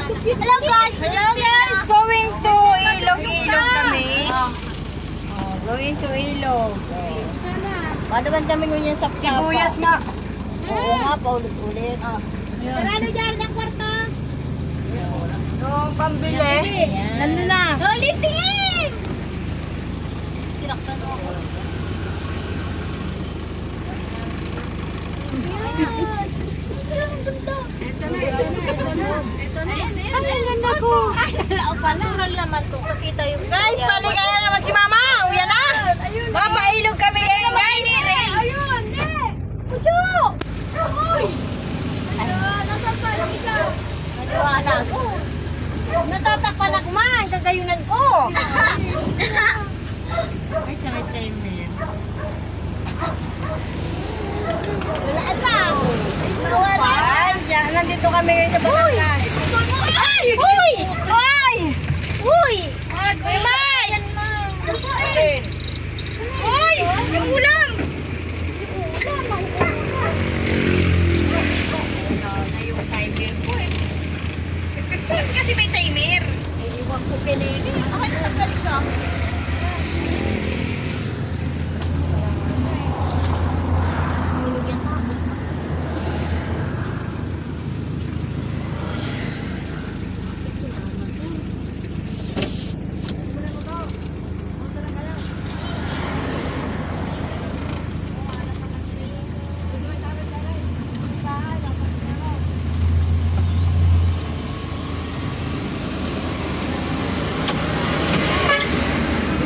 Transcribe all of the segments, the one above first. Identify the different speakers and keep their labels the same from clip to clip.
Speaker 1: Hello guys!
Speaker 2: Hello guys! Going to Ilog-Ilog kami. Going to Ilog. Paano man kami ngunyan sa sibuyas na. Oo nga, paulit-ulit.
Speaker 1: Sarado dyan ng kwarto!
Speaker 2: Yung pambili. Nandun na.
Speaker 1: Ulit tingin! Tinaktan mo ako.
Speaker 2: Natural naman to. Kakita yung guys, paligaya naman si mama. Uyan na. Mapailog kami ngayon guys.
Speaker 1: Ayun! Puso! Uy! Nasaan pa? Yung isa?
Speaker 2: Nagawa na ako. Natatakpan ako man. Gagayunan ko. Ay, sakit tayo men.
Speaker 1: Walaan pa!
Speaker 2: Guys, nandito kami ngayon sa Batangas.
Speaker 1: Ay!
Speaker 2: Uy! Uy!
Speaker 1: Uy!
Speaker 2: Uy, May! Uy! Yung ulam! Yung timer ko eh. Ba't kasi may timer? Iwan ko pinili.
Speaker 1: Ako na nagbalik ka. Mahulog yan pa.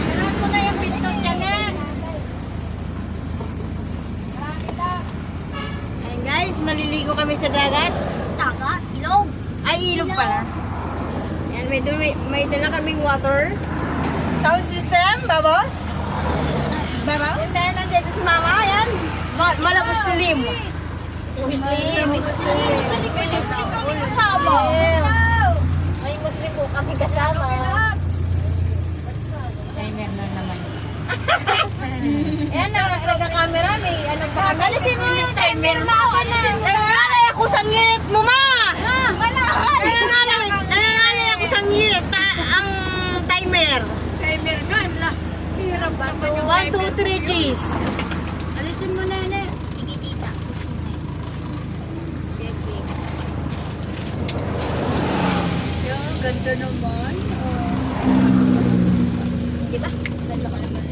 Speaker 1: Sarap mo na yung pinto dyan eh.
Speaker 2: Ayan guys, maliligo kami sa dagat.
Speaker 1: Dagat, ilog.
Speaker 2: Ay, ilog pala. Ayan, may dala kaming water. Sound system, babos. Babos. And then, nandito si mama. Ayan, malapos lim. Muslim.
Speaker 1: Muslim kami kasama.
Speaker 2: May Muslim po kami kasama. Timer na naman. Ayan, nagka-camera. May ano pa kami.
Speaker 1: Alisin mo yung timer mo.
Speaker 2: Nangangalay ako sa ngirit mo, ma! Nangangalay ako sa ngirit. Ang timer.
Speaker 3: Timer nga, hirap ba?
Speaker 2: 1, 2, 3, cheese.
Speaker 3: Alisin mo na na.
Speaker 1: Sige tita.
Speaker 3: Sige. Yung ganda naman.
Speaker 1: Diba? Ganda ka naman.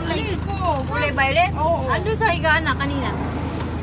Speaker 2: Kulay ko. Kulay violet? Oo. Ando sa higaan na kanina.